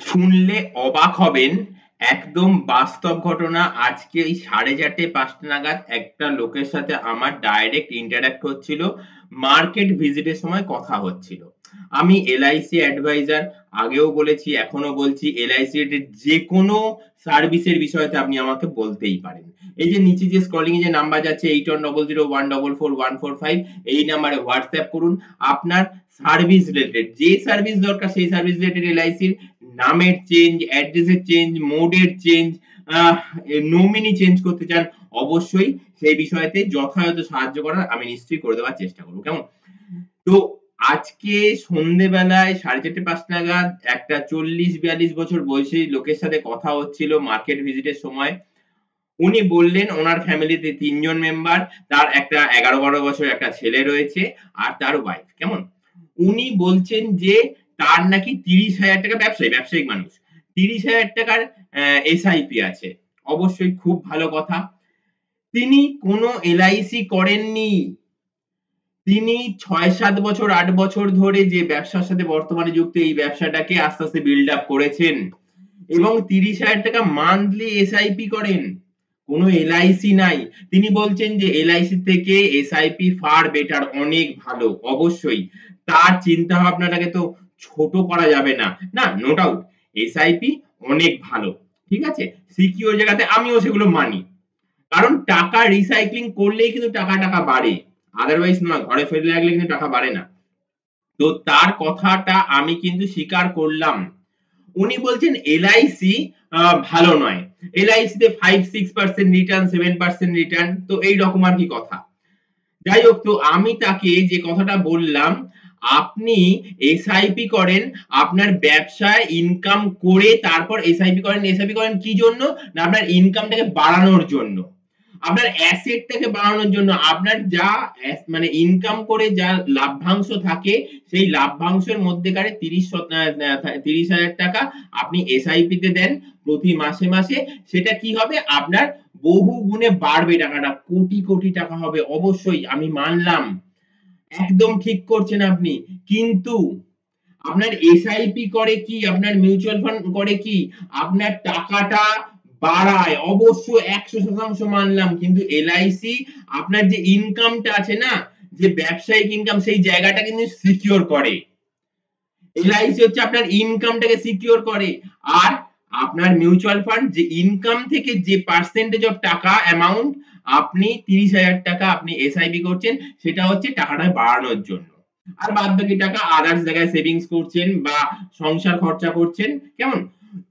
শুনলে অবাক হবেন, একদম বাস্তব ঘটনা। আজকে এই 4:30-5টা নাগাদ একটা লোকের সাথে আমার ডাইরেক্ট ইন্টারঅ্যাক্ট হচ্ছিল, মার্কেট ভিজিটের সময় কথা হচ্ছিল। আমি এলআইসি অ্যাডভাইজার, আগেও বলেছি এখনো বলছি, এলআইসি রিলেটেড যে কোনো সার্ভিসের বিষয়তে আপনি আমাকে বলতেই পারেন। এই যে নিচে যে স্ক্রলিং এ যে নাম্বার যাচ্ছে 8100144145, এই নাম্বারে হোয়াটসঅ্যাপ করুন। আপনার সার্ভিস রিলেটেড যে সার্ভিস দরকার সেই সার্ভিস রিলেটেড, এলআইসির নামের চেঞ্জ, অ্যাড্রেসের চেঞ্জ, মোডের চেঞ্জ, নমিনি চেঞ্জ করতে চান, অবশ্যই সেই বিষয়তে যথাযথ সাহায্য করার আমি নিশ্চয়ই করে দেওয়ার চেষ্টা করবো। কেমন? তো আজকে সন্ধ্যেবেলায় 4:30-5 নাগাদ একটা 40-42 বছর বয়সী লোকের সাথে কথা হচ্ছিল মার্কেট ভিজিটের সময়। উনি বললেন ওনার ফ্যামিলিতে 3 জন মেম্বার, তার একটা 11-12 বছর একটা ছেলে রয়েছে আর তার ওয়াইফ। কেমন? উনি বলছেন যে তার নাকি 30,000 টাকা, ব্যবসায়িক মানুষ, 30,000 টাকার এসআইপি আছে। অবশ্যই খুব ভালো কথা। তিনি কোনো এলআইসি করেননি। তিনি 6-7 বছর 8 বছর ধরে যে ব্যবসার সাথে বর্তমানে যুক্ত, এই ব্যবসাটাকে আস্তে আস্তে বিল্ড আপ করেছেন এবং 30,000 টাকা মান্থলি এসআইপি করেন। কোনো এলআইসি নাই। তিনি বলছেন যে এলআইসি থেকে এসআইপি ফার বেটার, অনেক ভালো। অবশ্যই তার চিন্তা ভাবনাটাকে তো ছোট করা যাবে না। না, নো ডাউট এসআইপি অনেক ভালো। ঠিক আছে? সিকিউর জায়গাতে আমিও সেগুলো মানি। কারণ টাকা রিসাইক্লিং করলেই কিন্তু টাকা বাড়ে। আদারওয়াইজ নয়, ঘরে ফেলে রাখলে কিন্তু টাকা বাড়ে না। তো তার কথাটা আমি কিন্তু স্বীকার করলাম। উনি বলছেন এলআইসি ভালো নয়। এলআইসি তে 5-6% রিটার্ন, 7% রিটার্ন, তো এই রকম আর কি কথা। যাই হোক, তো আমি তাকে যে কথাটা বললাম, আপনি এসআইপি করেন আপনার ব্যবসায় ইনকাম করে, তারপর এসআইপি করেন। এসআইপি করেন কি জন্য? না আপনার ইনকামটাকে বাড়ানোর জন্য, আপনার অ্যাসেটটাকে বাড়ানোর জন্য। আপনার যা মানে ইনকাম করে যা লাভ্যাংশ থাকে, সেই লাভ্যাংশের মধ্যেকার 30,000 টাকা আপনি এসআইপি তে দেন প্রতি মাসে মাসে। সেটা কি হবে? আপনার বহু গুণে বাড়বে, টাকাটা কোটি কোটি টাকা হবে। অবশ্যই আমি মানলাম, একদম ঠিক করছেন আপনি। কিন্তু আপনার এসআইপি করে কি, আপনার মিউচুয়াল ফান্ড করে কি, আপনার টাকাটা বাড়ায়। অবশ্য 100% মানলাম, কিন্তু এলআইসি আপনার যে ইনকামটা আছে না, যে ব্যবসায়িক ইনকাম, সেই জায়গাটা কিন্তু সিকিউর করে। এলআইসি হচ্ছে আপনার ইনকামটাকে সিকিউর করে। আর আপনার মিউচুয়াল ফান্ড যে ইনকাম থেকে যে পার্সেন্টেজ অফ টাকা অ্যামাউন্ট আপনি 30,000 টাকা আপনি এসআইপি করছেন, সেটা হচ্ছে টাকাটা বাড়ানোর জন্য। আর বাদ বাকি টাকা আদার্স জায়গায় সেভিংস করছেন বা সংসার খরচা করছেন। কেমন?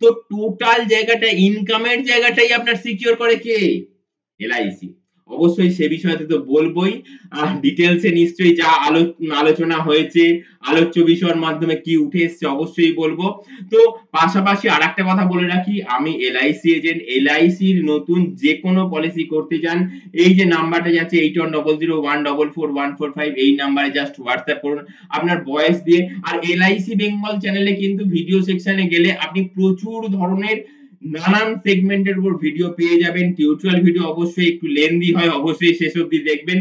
তো টোটাল জায়গাটা, ইনকামের জায়গাটাই আপনার সিকিউর করে কে? এলআইসি। অবশ্যই সে বিষয়তে তো বলবোই। ডিটেলসে নিশ্চয়ই যা আলোচনা হয়েছে, আলোচ্য বিষয়ের মাধ্যমে কি উঠে এসছে, অবশ্যই বলবো। তো পাশাপাশি আরেকটা কথা বলে রাখি, আমি এলআইসি এজেন্ট। এলআইসির নতুন যে কোনো পলিসি করতে চান, এই যে নাম্বারটা যাচ্ছে 8100144145, এই নাম্বারে জাস্ট হোয়াটসঅ্যাপ করুন আপনার ভয়েস দিয়ে। আর এলআইসি বেঙ্গল চ্যানেলে কিন্তু ভিডিও সেকশনে গেলে আপনি প্রচুর ধরনের নানান সেগমেন্টের উপর ভিডিও পেয়ে যাবেন। টিউটোরিয়াল ভিডিও অবশ্যই একটু লেন্দি হয়, অবশ্যই শেষ অবধি দেখবেন।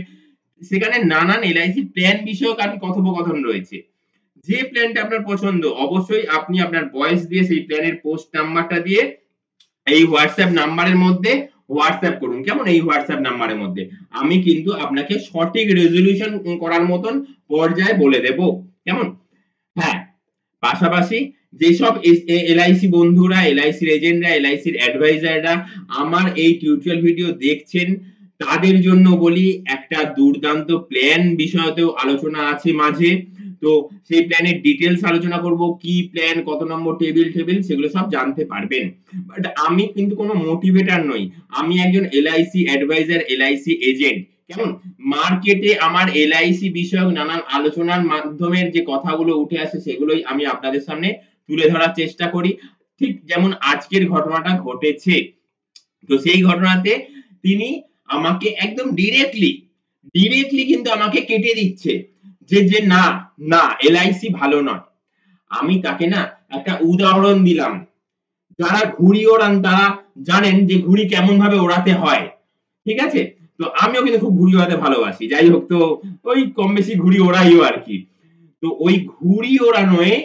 সেখানে নানান এলআইসি প্ল্যান বিষয়ক আর কথোপকথন রয়েছে। যে প্ল্যানটা আপনার পছন্দ, অবশ্যই আপনি আপনার ভয়েস দিয়ে সেই প্ল্যানের পোস্ট নাম্বারটা দিয়ে এই হোয়াটসঅ্যাপ নাম্বারের মধ্যে হোয়াটসঅ্যাপ করুন। কেমন? এই হোয়াটসঅ্যাপ নাম্বারের মধ্যে আমি কিন্তু আপনাকে সঠিক রেজলিউশন করার মতন পর্যায়ে বলে দেব। কেমন? হ্যাঁ, পাশাপাশি যেসব এলআইসি বন্ধুরা, এলআইসির এজেন্টরা, এলআইসির অ্যাডভাইজাররা আমার এই টিউটোরিয়াল ভিডিও দেখছেন, তাদের জন্য বলি একটা দুর্দান্ত প্ল্যান বিষয়তেও আলোচনা আছে মাঝে। তো সেই প্ল্যানের ডিটেলস আলোচনা করব, কি প্ল্যান, কত নম্বর টেবিল টেবিল, সেগুলো সব জানতে পারবেন। বাট আমি কিন্তু কোনো মোটিভেটর নই, আমি একজন এলআইসি অ্যাডভাইজার, এলআইসি এজেন্ট। কেমন? মার্কেটে আমার এলআইসি বিষয়ক নানান আলোচনার মাধ্যমে যে কথাগুলো উঠে আসে, সেগুলোই আমি আপনাদের সামনে তুলে ধরার চেষ্টা করি। ঠিক যেমন আজকের ঘটনাটা ঘটেছে, তো সেই ঘটনাতে তিনি আমাকে একদম ডিরেক্টলি কিন্তু আমাকে কেটে দিচ্ছে যে যে না, না এলআইসি ভালো নয়। আমি তাকে না একটা উদাহরণ দিলাম। যারা ঘুড়ি ওড়ান তারা জানেন যে ঘুড়ি কেমন ভাবে ওড়াতে হয়। ঠিক আছে? তো আমিও কিন্তু খুব ঘুড়ি ওড়াতে ভালোবাসি। যাই হোক, তো ওই কম বেশি ঘুড়ি ওড়াইও আর কি। তো ওই ঘুড়ি ওড়ানোয়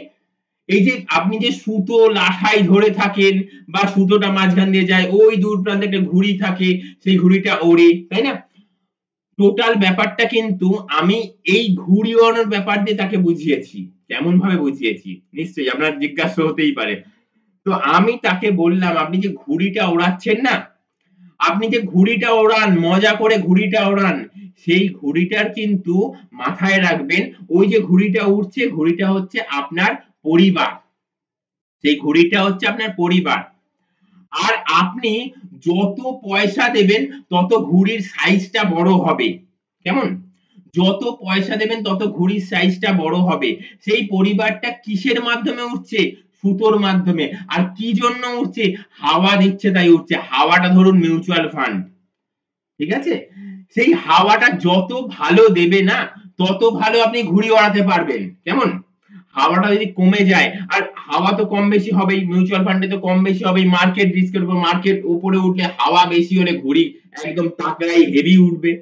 এই যে আপনি যে সুতো লাঠাই ধরে থাকেন বা সুতোটা মাঝখান দিয়ে যায়, ওই দূর প্রান্তে একটা ঘুড়ি থাকে, সেই ঘুড়িটা ওড়ে, তাই না? টোটাল ব্যাপারটা কিন্তু আমি এই ঘুড়ি ওড়ানোর ব্যাপার দিয়ে তাকে বুঝিয়েছি। কেমন ভাবে বুঝিয়েছি? নিশ্চয়ই আপনার জিজ্ঞাসা হতেই পারে। তো আমি তাকে বললাম, আপনি যে ঘুড়িটা ওড়াচ্ছেন না, আপনি যে ঘুড়িটা ওড়ান, মজা করে ঘুড়িটা ওড়ান, সেই ঘুড়িটার কিন্তু মাথায় রাখবেন, ওই যে ঘুড়িটা উড়ছে, ঘুড়িটা হচ্ছে আপনার পরিবার। সেই ঘুড়িটা হচ্ছে আপনার পরিবার। আর আপনি যত পয়সা দেবেন তত ঘুড়ির সাইজটা বড় হবে। কেমন? যত পয়সা দেবেন তত ঘুড়ির সাইজটা বড় হবে। সেই পরিবারটা কিসের মাধ্যমে উঠছে? সুতোর মাধ্যমে। আর কি জন্য উঠছে? হাওয়া দিচ্ছে তাই উঠছে। হাওয়াটা ধরুন মিউচুয়াল ফান্ড। ঠিক আছে? সেই হাওয়াটা যত ভালো দেবে না, তত ভালো আপনি ঘুড়ি ওড়াতে পারবেন। কেমন? হাওয়াটা যদি কমে যায়, আর হাওয়া তো কম বেশি হবেই, মিউচুয়াল ফান্ডে তো কম বেশি হবেই, মার্কেট রিস্কের উপর, মার্কেট উপরে উঠলে হাওয়া বেশি হলে ঘুড়ি একদম তাকড়াই হেভি উঠবে।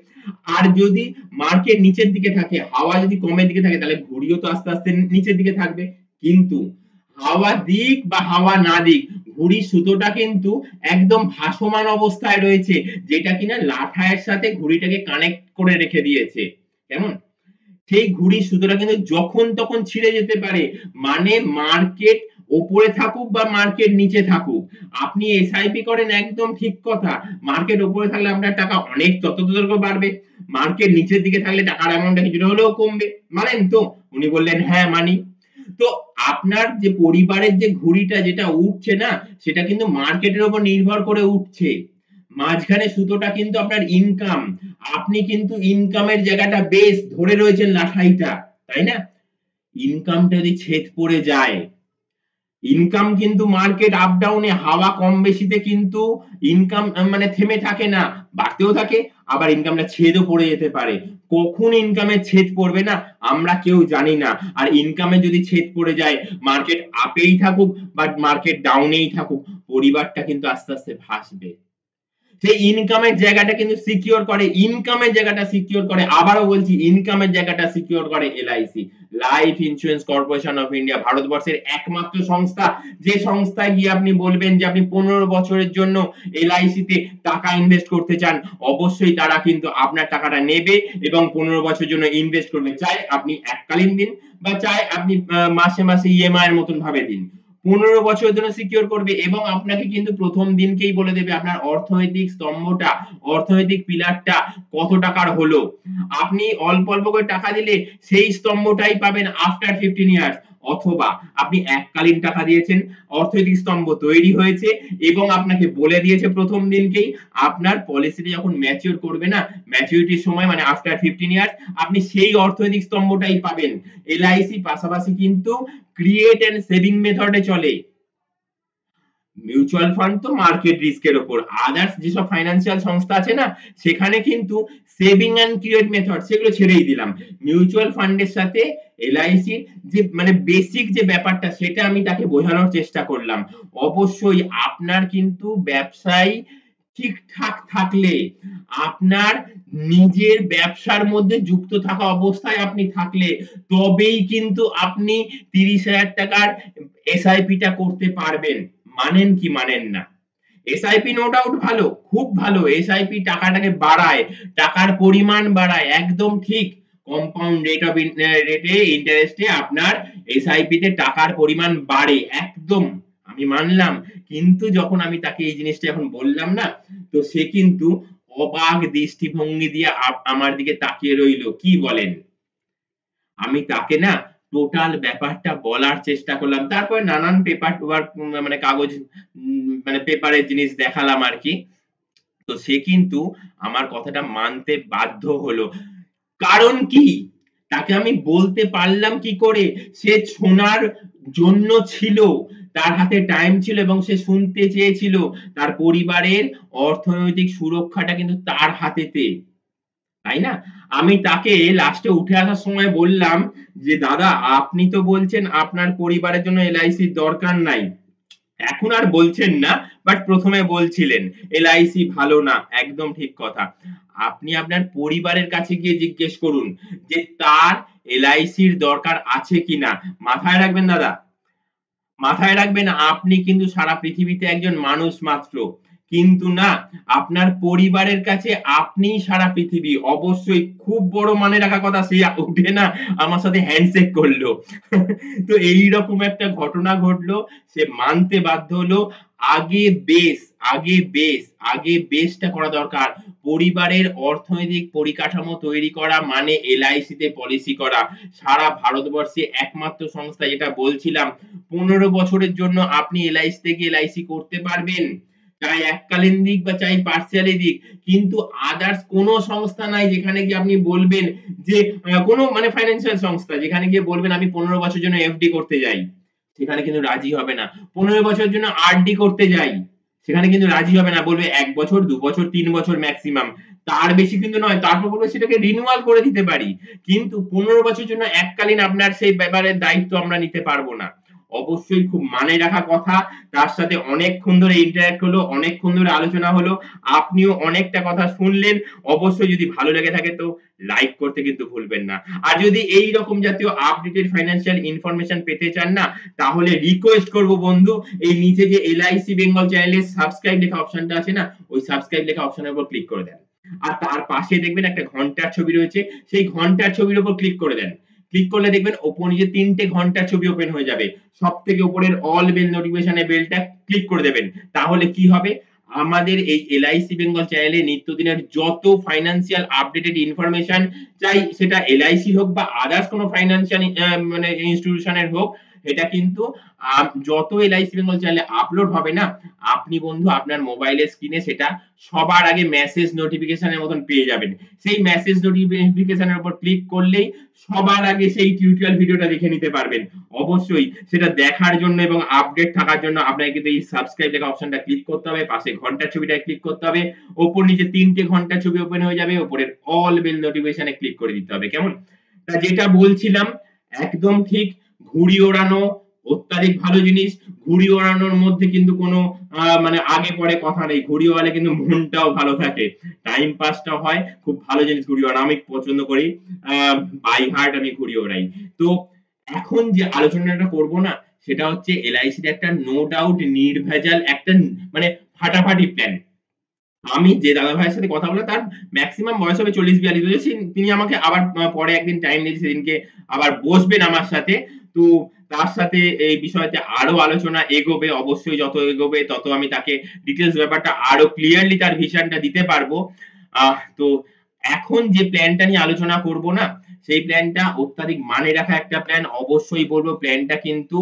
আর যদি মার্কেট নিচের দিকে থাকে, হাওয়া যদি কমের দিকে থাকে, তাহলে ঘুড়িও তো আস্তে আস্তে নিচের দিকে থাকবে। কিন্তু হাওয়া দিক বা হাওয়া না দিক, ঘুড়ির সুতোটা কিন্তু একদম ভাসমান অবস্থায় রয়েছে, যেটা কিনা লাঠায়ের সাথে ঘুড়িটাকে কানেক্ট করে রেখে দিয়েছে। কেমন? সেই ঘুড়ির সুতোটা কিন্তু যখন তখন ছিঁড়ে যেতে পারে। মানে মার্কেট ওপরে থাকুক বা মার্কেট নিচে থাকুক, আপনি এসআইপি করেন, একদম ঠিক কথা। মার্কেট ওপরে থাকলে আপনার টাকা অনেক তত বাড়বে, মার্কেট নিচের দিকে থাকলে টাকার অ্যামাউন্টটা কিছুটা হলেও কমবে। মানেন তো? উনি বললেন হ্যাঁ মানি। তো আপনার যে পরিবারের যে ঘুড়িটা যেটা উঠছে না, সেটা কিন্তু মার্কেটের উপর নির্ভর করে উঠছে। মাঝখানে সুতোটা কিন্তু আপনার ইনকাম। আপনি কিন্তু ইনকামের জায়গাটা বেশ ধরে রয়েছেন লাঠাইটা, তাই না? ইনকামটা যদি ছেদ পড়ে যায়, ইনকাম কিন্তু মার্কেট আপ ডাউনে, হাওয়া কম বেশিতে কিন্তু ইনকাম মানে থেমে থাকে না, বাড়তেও থাকে, আবার ইনকামটা ছেদও পড়ে যেতে পারে। কখন ইনকামের ছেদ পড়বে না, আমরা কেউ জানি না। আর ইনকামে যদি ছেদ পড়ে যায়, মার্কেট আপেই থাকুক বা মার্কেট ডাউনেই থাকুক, পরিবারটা কিন্তু আস্তে আস্তে ভাসবে। সেই ইনকামের জায়গাটা কিন্তু সিকিউর করে, ইনকামের জায়গাটা সিকিউর করে, আবারও বলছি, ইনকামের জায়গাটা সিকিউর করে LIC, life insurance corporation of India, ভারতবর্ষের একমাত্র সংস্থা, যে সংস্থায় গিয়ে আপনি বলবেন যে আপনি 15 বছরের জন্য এলআইসি তে টাকা ইনভেস্ট করতে চান, অবশ্যই তারা কিন্তু আপনার টাকাটা নেবে এবং 15 বছরের জন্য ইনভেস্ট করবে। চাই আপনি এককালীন দিন বা চাই আপনি মাসে মাসে ইএমআই এর মতন ভাবে দিন, 15 বছরের জন্য সিকিউর করবে এবং আপনাকে কিন্তু প্রথম দিনকেই বলে দেবে আপনার অর্থনৈতিক স্তম্ভটা, অর্থনৈতিক পিলারটা কত টাকার হলো। আপনি অল্প অল্প করে টাকা দিলে সেই স্তম্ভটাই পাবেন আফটার 15 ইয়ার্স। অথবা আপনি এককালীন টাকা দিয়েছেন, অর্থনৈতিক স্তম্ভ তৈরি হয়েছে এবং আপনাকে বলে দিয়েছে প্রথম দিনকেই, আপনার পলিসিটা যখন ম্যাচিওর করবে না, ম্যাচুরিটির সময় মানে আফটার 15 ইয়ার্স, আপনি সেই অর্থনৈতিক স্তম্ভটাই পাবেন। এলআইসি পাশাপাশি কিন্তু ক্রিয়েট এন্ড সেভিং মেথডে চলে। মিউচুয়াল ফান্ড তো মার্কেট রিস্কের উপর, আদার্স যেসব ফাইন্যান্সিয়াল সংস্থা আছে না, সেখানে কিন্তু সেভিং এন্ড ক্রিয়েট মেথড সেগুলো ছেড়েই দিলাম। মিউচুয়াল ফান্ডের সাথে এলআইসি যে মানে বেসিক যে ব্যাপারটা, সেটা আমি তাকে বোঝানোর চেষ্টা করলাম। অবশ্যই আপনার কিন্তু ব্যবসায় ঠিকঠাক থাকলে, আপনার নিজের ব্যবসার মধ্যে যুক্ত থাকা অবস্থায় আপনি থাকলে, তবেই কিন্তু আপনি 30,000 টাকার এসআইপিটা করতে পারবেন। মানেন কি মানেন না? এসআইপি নো ডাউট ভালো, খুব ভালো। এসআইপি টাকাটাকে বাড়ায়, টাকার পরিমাণ বাড়ায়, একদম ঠিক। কম্পাউন্ড রেট অফ রেটে ইন্টারেস্টে আপনার এসআইপি তে টাকার পরিমাণ বাড়ে, একদম আমি মানলাম। কিন্তু যখন আমি তাকে এই জিনিসটা এখন বললাম না, তো সে কিন্তু অবাক দৃষ্টিভঙ্গি দিয়ে আমার দিকে তাকিয়ে রইল। কি বলেন? আমি তাকে না টোটাল ব্যাপারটা বলার চেষ্টা করলাম, তারপর নানান পেপার ওয়ার্ক মানে কাগজ মানে পেপারের জিনিস দেখালাম আর কি। তো সে কিন্তু আমার কথাটা মানতে বাধ্য হলো। কারণ কি? তাকে আমি বলতে পারলাম কি করে? সে শোনার জন্য ছিল, তার হাতে টাইম ছিল এবং সে শুনতে চেয়েছিল। তার পরিবারের অর্থনৈতিক সুরক্ষাটা কিন্তু তার হাতেতে, তাই না? আমি তাকে লাস্টে উঠে আসার সময় বললাম যে দাদা, আপনি তো বলছেন আপনার পরিবারের জন্য এলআইসির দরকার নাই, এখন আর বলছেন না, বাট প্রথমে বলছিলেন এলআইসি ভালো না, একদম ঠিক কথা। আপনি আপনার পরিবারের কাছে গিয়ে জিজ্ঞেস করুন যে তার এলআইসির দরকার আছে কিনা। মাথায় রাখবেন দাদা, মাথায় রাখবেন আপনি কিন্তু সারা পৃথিবীতে একজন মানুষ মাত্র। কিন্তু না, আপনার পরিবারের কাছে আপনিই সারা পৃথিবী। অবশ্যই খুব বড় মানে রাখা কথা, সে উঠে না আমার সাথে হ্যান্ডশেক করলো। তো এইরকম একটা ঘটনা ঘটলো, সে মানতে বাধ্য হলো। আগে বেস, আগে বেস, আগে বেসটা করা দরকার। পরিবারের অর্থনৈতিক পরিকাঠামো তৈরি করা মানে এলআইসি তে পলিসি করা। সারা ভারতবর্ষে একমাত্র সংস্থা, যেটা বলছিলাম, 15 বছরের জন্য আপনি এলআইসি থেকে এলআইসি করতে পারবেন। চাই এককালীন দিক বা চাই পার্সিয়ালি দিক। কিন্তু আদার্স কোন সংস্থা নাই যেখানে গিয়ে আপনি বলবেন যে কোন মানে ফাইন্যান্সিয়াল সংস্থা যেখানে গিয়ে বলবেন আমি 15 বছরের জন্য এফডি করতে যাই। সেখানে কিন্তু রাজি হবে না। 15 বছরের জন্য আরডি করতে যাই। সেখানে কিন্তু রাজি হবে না। বলবে 1 বছর, 2 বছর, 3 বছর ম্যাক্সিমাম। তার বেশি কিন্তু নয়। তারপর বলবে সেটাকে রিনিউয়াল করে দিতে পারি। কিন্তু 15 বছরের জন্য এককালীন আপনার সেই ব্যাপারের দায়িত্ব আমরা নিতে পারবো না। অবশ্যই খুব মানে রাখা কথা। তার সাথে অনেকক্ষণ ধরে ইন্টারেক্ট হলো, অনেকক্ষণ ধরে আলোচনা হলো। আপনিও অনেকটা কথা শুনলেন। অবশ্যই যদি ভালো লেগে থাকে তো লাইক করতে কিন্তু ভুলবেন না। আর যদি এই রকম জাতীয় আপডেটেড ফাইন্যান্সিয়াল ইনফরমেশন পেতে চান না, তাহলে রিকোয়েস্ট করব বন্ধু, এই নিচে যে এলআইসি বেঙ্গল চ্যানেলের সাবস্ক্রাইব লেখা অপশনটা আছে না, ওই সাবস্ক্রাইব লেখা অপশনের উপর ক্লিক করে দেন। আর তার পাশে দেখবেন একটা ঘন্টার ছবি রয়েছে, সেই ঘন্টার ছবির উপর ক্লিক করে দেন। ক্লিক করলে দেখবেন ওপর নিচে 3টে ঘন্টার ছবি ওপেন হয়ে যাবে। সব থেকে উপরের অল বেল নোটিফিকেশনে বেলটা ক্লিক করে দেবেন। তাহলে কি হবে, আমাদের এই এলআইসি বেঙ্গল চ্যানেলে নিত্যদিনের যত ফাইন্যান্সিয়াল আপডেটেড ইনফরমেশন, চাই সেটা এলআইসি হোক বা আদার্স কোনো ফাইন্যান্সিয়াল মানে ইনস্টিটিউশনের হোক, এটা কিন্তু যত এলআইসি বেঙ্গল চ্যানেলে আপলোড হবে না, আপনি বন্ধু আপনার মোবাইলের স্ক্রিনে সেটা সবার আগে মেসেজ নোটিফিকেশনের মতন পেয়ে যাবেন। সেই মেসেজ নোটিফিকেশনের উপর ক্লিক করলেই সবার আগে সেই টিউটোরিয়াল ভিডিওটা দেখে নিতে পারবেন। অবশ্যই সেটা দেখার জন্য এবং আপডেট থাকার জন্য আপনাকে কিন্তু এই সাবস্ক্রাইব লেখা অপশনটা ক্লিক করতে হবে, পাশে ঘন্টার ছবিটা ক্লিক করতে হবে, ওপর নিচে 3টে ঘন্টার ছবি ওপেন হয়ে যাবে, উপরের অল বেল নোটিফিকেশনে ক্লিক করে দিতে হবে। কেমন? তা যেটা বলছিলাম একদম ঠিক, ঘুড়ি ওড়ানো অত্যাধিক ভালো জিনিস। ঘুড়ি ওড়ানোর মধ্যে কিন্তু কোনো মানে আগে পরে কথা নেই। ঘুড়ি ওড়ালে কিন্তু মনটাও ভালো থাকে, টাইম পাসটাও হয়। খুব ভালো জিনিস ঘুড়ি ওড়ানো, আমি পছন্দ করি। বাই হার্ট আমি ঘুড়ি ওড়াই। তো এখন যে আলোচনাটা করব না, সেটা হচ্ছে এলআইসির একটা নো ডাউট নির্ভেজাল একটা মানে ফাটাফাটি প্ল্যান। আমি যে দাদা ভাইয়ের সাথে কথা বলে তার ম্যাক্সিমাম বয়স হবে 40-42 বছর। তিনি আমাকে আবার পরে একদিন টাইম দিয়েছে, সেদিনকে আবার বসবেন আমার সাথে। তো তার সাথে এই বিষয়তে আরো আলোচনা এগোবে। অবশ্যই যত এগোবে তত আমি তাকে ডিটেলস ব্যাপারটা আরো ক্লিয়ারলি তার ভিশনটা দিতে পারবো। তো এখন যে প্ল্যানটা নিয়ে আলোচনা করব না, সেই প্ল্যানটা অত্যাধিক মানে রাখা একটা প্ল্যান। অবশ্যই বলবো প্ল্যানটা কিন্তু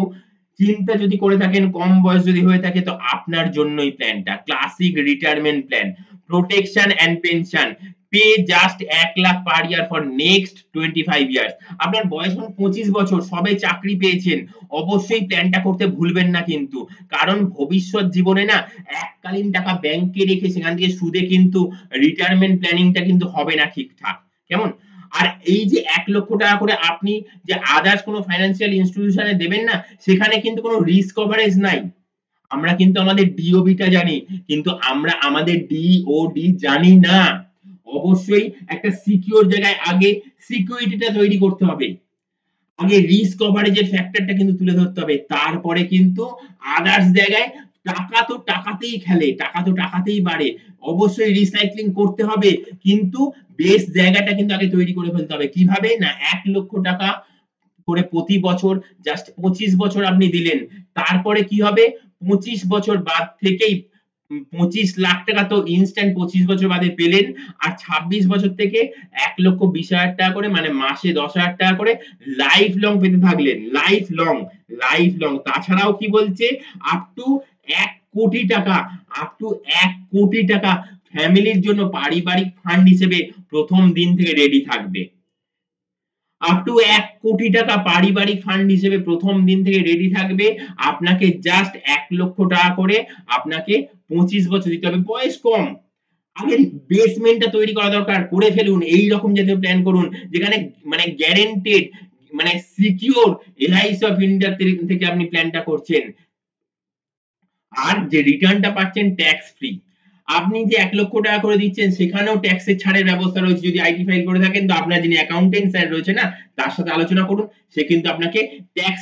চিন্তা যদি করে থাকেন, কম বয়স যদি হয়ে থাকে, তো আপনার জন্যই প্ল্যানটা classic retirement plan, protection and pension, pay just 1 lakh per year for next 25 years. আপনার বয়স 25 বছর, সবে চাকরি পেয়েছেন। অবশ্যই প্ল্যানটা করতে ভুলবেন না কিন্তু, কারণ ভবিষ্যৎ জীবনে না এককালীন টাকা ব্যাংকে রেখে সেখান থেকে সুদে কিন্তু রিটায়ারমেন্ট প্ল্যানিংটা কিন্তু হবে না ঠিকঠাক। কেমন? আর এই যে 1 লক্ষ টাকা করে আপনি যে আদার্স কোনো ফাইন্যান্সিয়াল ইনস্টিটিউশনে দেবেন না, সেখানে কিন্তু কোনো রিস্ক কভারেজ নাই। আমরা কিন্তু আমাদের ডিওবিটা জানি, কিন্তু আমরা আমাদের ডিওডি জানি না। অবশ্যই একটা সিকিউর জায়গায় আগে সিকিউরিটিটা তৈরি করতে হবে। আগে রিস্ক কভারেজের ফ্যাক্টরটা কিন্তু তুলে ধরতে হবে। তারপরে কিন্তু আদার্স জায়গায় টাকা তো টাকাতেই খেলে, টাকা তো টাকাতেই বাড়ে। অবশ্যই রিসাইক্লিং করতে হবে, কিন্তু বেস জায়গাটা কিন্তু আগে তৈরি করে ফেলতে হবে। কিভাবে? না 1 লক্ষ টাকা করে প্রতি বছর জাস্ট 25 বছর আপনি দিলেন। তারপরে কি হবে? 25 বছর বাদ থেকেই 25 লাখ টাকা তো ইনস্ট্যান্ট 25 বছর বাদে পেলেন। আর 26 বছর থেকে 1,20,000 টাকা করে মানে মাসে 10,000 টাকা করে লাইফ লং পেতে থাকলেন। Life long, life long. তাছাড়াও কি বলছে? আপ টু 1 কোটি টাকা, আপ টু 1 কোটি টাকা ফ্যামিলির জন্য পারিবারিক ফান্ড হিসেবে প্রথম দিন থেকে রেডি থাকবে। আপ টু 1 কোটি টাকা পারিবারিক ফান্ড হিসেবে প্রথম দিন থেকে রেডি থাকবে। আপনাকে জাস্ট 1 লক্ষ টাকা করে আপনাকে 25 বছর দিতে হবে। বয়স কম, আগে বেসমেন্টটা তৈরি করা দরকার, করে ফেলুন। এই রকম জাতীয় প্ল্যান করুন যেখানে মানে গ্যারেন্টেড মানে সিকিউর এলআইসি অফ ইন্ডিয়া থেকে আপনি প্ল্যানটা করছেন। আর যে রিটার্নটা পাচ্ছেন ট্যাক্স ফ্রি। আপনি যে ১ লক্ষ টাকা করে দিচ্ছেন সেখানেও ট্যাক্সের ছাড়ের ব্যবস্থা রয়েছে। যদি আইটি ফাইল করে থাকেন তো আপনার যিনি অ্যাকাউন্টেন্ট স্যার রয়েছে না তার সাথে আলোচনা করুন। সে কিন্তু আপনাকে ট্যাক্স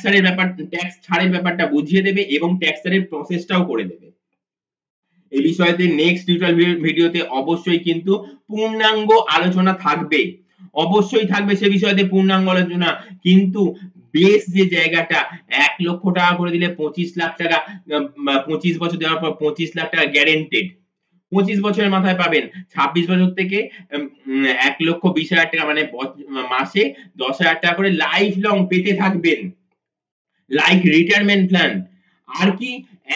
ছাড়ের ব্যাপারটা বুঝিয়ে দেবে এবং ট্যাক্স ছাড়ের প্রসেসটাও করে দেবে। এই বিষয়তে নেক্সট টিউটোরিয়াল ভিডিওতে অবশ্যই কিন্তু পূর্ণাঙ্গ আলোচনা থাকবে। অবশ্যই থাকবে সে বিষয়তে পূর্ণাঙ্গ আলোচনা। কিন্তু বেস যে জায়গাটা ১ লক্ষ টাকা করে দিলে ২৫ লাখ টাকা ২৫ বছর দেওয়ার পর ২৫ লাখ টাকা গ্যারান্টেড। ২৫ বছরের মাথায় পাবেন। ২৬ বছর থেকে ১,২০,০০০ টাকা মানে মাসে ১০,০০০ টাকা করে লাইফ লং পেতে থাকবেন। Like retirement plan. আর কি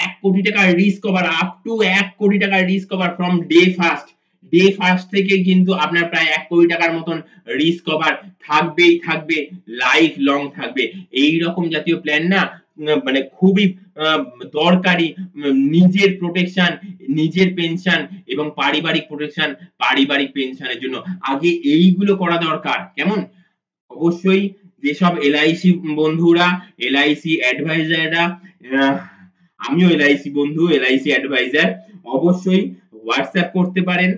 ১ কোটি টাকার রিস্ক কভার আপ টু ১ কোটি টাকার risk cover from day first. Day first থেকে কিন্তু আপনার প্রায় ১ কোটি টাকার মতন রিস্ক কভার থাকবেই থাকবে, লাইফ লং থাকবে। এই রকম জাতীয় প্ল্যান না মানে খুবই দরকারি নিজের প্রোটেকশন, নিজের পেনশন এবং পারিবারিক প্রোটেকশন, পারিবারিক পেনশনের জন্য। আগে এইগুলো করা দরকার। কেমন? অবশ্যই যেসব এলআইসি বন্ধুরা, এলআইসি অ্যাডভাইজাররা, আমিও এলআইসি বন্ধু, এলআইসি অ্যাডভাইজার, অবশ্যই হোয়াটসঅ্যাপ করতে পারেন।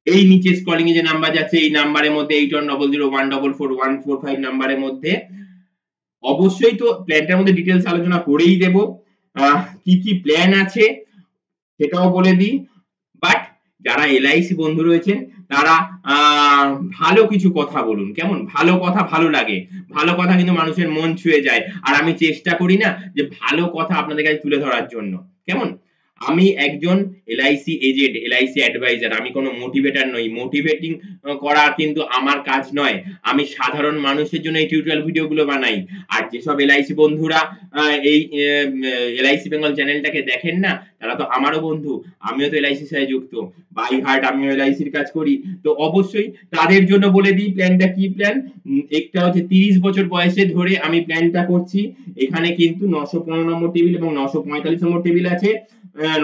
এই নিচে স্ক্রলিং এ যে নাম্বার যাচ্ছে এই নাম্বারের মধ্যে 8100144145 নাম্বারের মধ্যে অবশ্যই তো প্ল্যানটার মধ্যে ডিটেইলস আলোচনা করেই দেব। কি কি প্ল্যান আছে সেটাও বলে দিই। বাট যারা এলআইসি বন্ধু রয়েছেন তারা ভালো কিছু কথা বলুন। কেমন? ভালো কথা ভালো লাগে। ভালো কথা কিন্তু মানুষের মন ছুঁয়ে যায়। আর আমি চেষ্টা করি না যে ভালো কথা আপনাদের কাছে তুলে ধরার জন্য। কেমন? আমি একজন এলআইসি এজেন্ট, এলআইসি অ্যাডভাইজার। আমি কোন মোটিভেটর নই। মোটিভেটিং করা কিন্তু আমার কাজ নয়। আমি সাধারণ মানুষের জন্য এই টিউটোরিয়াল ভিডিওগুলো বানাই। আর যেসব এলআইসি বন্ধুরা এই এলআইসি বেঙ্গল চ্যানেলটাকে দেখেন না তারা তো আমারও বন্ধু। আমিও তো এলআইসির সাথে যুক্ত। বাই হার্ট আমিও এলআইসির কাজ করি। তো অবশ্যই তাদের জন্য বলে দিই প্ল্যানটা কি প্ল্যান। একটা হচ্ছে ৩০ বছর বয়সে ধরে আমি প্ল্যানটা করছি। এখানে কিন্তু ৯১৫ নম্বর টেবিল এবং ৯৪৫ নম্বর টেবিল আছে।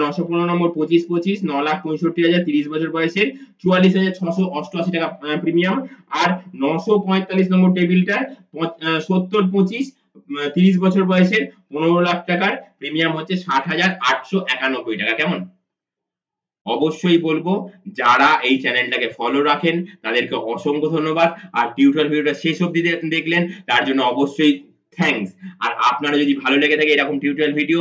৯১৫ নম্বর ২৫/২৫ ৯,৬৫,০০০ ৩০ বছর বয়সের ৪৪,৬৮৮ টাকা প্রিমিয়াম। আর ৯৪৫ নম্বর টেবিলটা ৭০/২৫ ৩০ বছর বয়সের ১৫ লাখ টাকার প্রিমিয়াম হচ্ছে ৬০,৮৯১ টাকা। কেমন? অবশ্যই বলবো যারা এই চ্যানেলটাকে ফলো রাখেন তাদেরকে অসংখ্য ধন্যবাদ। আর টিউটোরিয়াল ভিডিওটা শেষ অবধি দেখলেন তার জন্য অবশ্যই থ্যাংকস। আর আপনার যদি ভালো লেগে থাকে এরকম টিউটোরিয়াল ভিডিও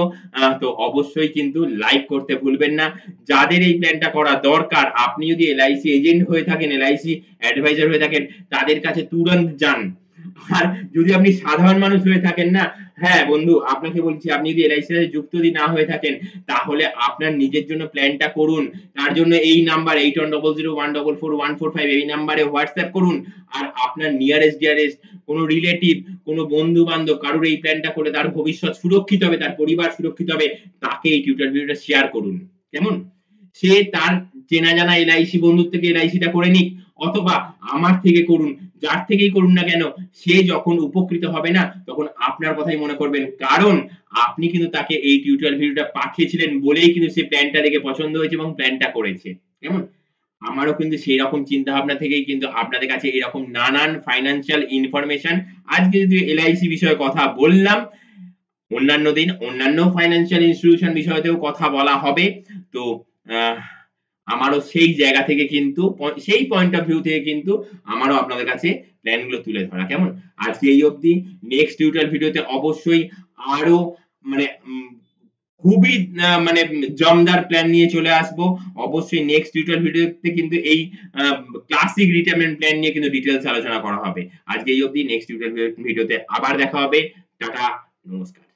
তো অবশ্যই কিন্তু লাইক করতে ভুলবেন না। যাদের এই প্ল্যানটা করা দরকার আপনি যদি এলআইসি এজেন্ট হয়ে থাকেন, এলআইসি অ্যাডভাইজার হয়ে থাকেন তাদের কাছে তুরন্ত যান। আর যদি আপনি সাধারণ মানুষ হয়ে থাকেন না, হ্যাঁ বন্ধু আপনাকে বলছি আপনি যদি এলআইসির সাথে যুক্ত যদি না হয়ে থাকেন তাহলে আপনার নিজের জন্য প্ল্যানটা করুন। তার জন্য এই নাম্বার 8100144145 এই নাম্বারে হোয়াটসঅ্যাপ করুন। আর আপনার নিয়ারেস্ট ডিয়ারেস্ট কোন রিলেটিভ, কোন বন্ধু বান্ধব কারোর এই প্ল্যানটা করে তার ভবিষ্যৎ সুরক্ষিত হবে, তার পরিবার সুরক্ষিত হবে, তাকে এই টিউটোরিয়াল ভিডিওটা শেয়ার করুন। কেমন? সে তার চেনা জানা এলআইসি বন্ধুর থেকে এলআইসিটা করে নিক অথবা আমার থেকে করুন, যার থেকেই করুন না কেন সে যখন উপকৃত হবে না তখন আপনার কথাই মনে করবেন। কারণ আপনি কিন্তু তাকে এই টিউটোরিয়াল ভিডিওটা পাঠিয়েছিলেন বলেই কিন্তু সে প্ল্যানটা দেখে পছন্দ হয়েছে এবং প্ল্যানটা করেছে। কেমন? আমারও কিন্তু সেই রকম চিন্তা ভাবনা থেকেই কিন্তু আপনাদের কাছে এরকম নানান ফাইন্যান্সিয়াল ইনফরমেশন আজকে যদি এলআইসি বিষয়ে কথা বললাম, অন্যান্য দিন অন্যান্য ফাইন্যান্সিয়াল ইনস্টিটিউশন বিষয়েতেও কথা বলা হবে। তো আহ আমারও সেই জায়গা থেকে কিন্তু সেই পয়েন্ট অফ ভিউ থেকে কিন্তু আমারও আপনাদের কাছে প্ল্যানগুলো তুলে ধরা। কেমন? আজকে এই অবধি। নেক্সট টিউটোরিয়াল ভিডিওতে অবশ্যই আরো মানে খুবই মানে জমদার প্ল্যান নিয়ে চলে আসবো। অবশ্যই নেক্সট টিউটোরিয়াল ভিডিওতে কিন্তু এই আ ক্লাসিক রিটায়ারমেন্ট প্ল্যান নিয়ে কিন্তু ডিটেইলস আলোচনা করা হবে। আজকে এই অবধি। নেক্সট টিউটোরিয়াল ভিডিওতে আবার দেখা হবে। টাটা, নমস্কার।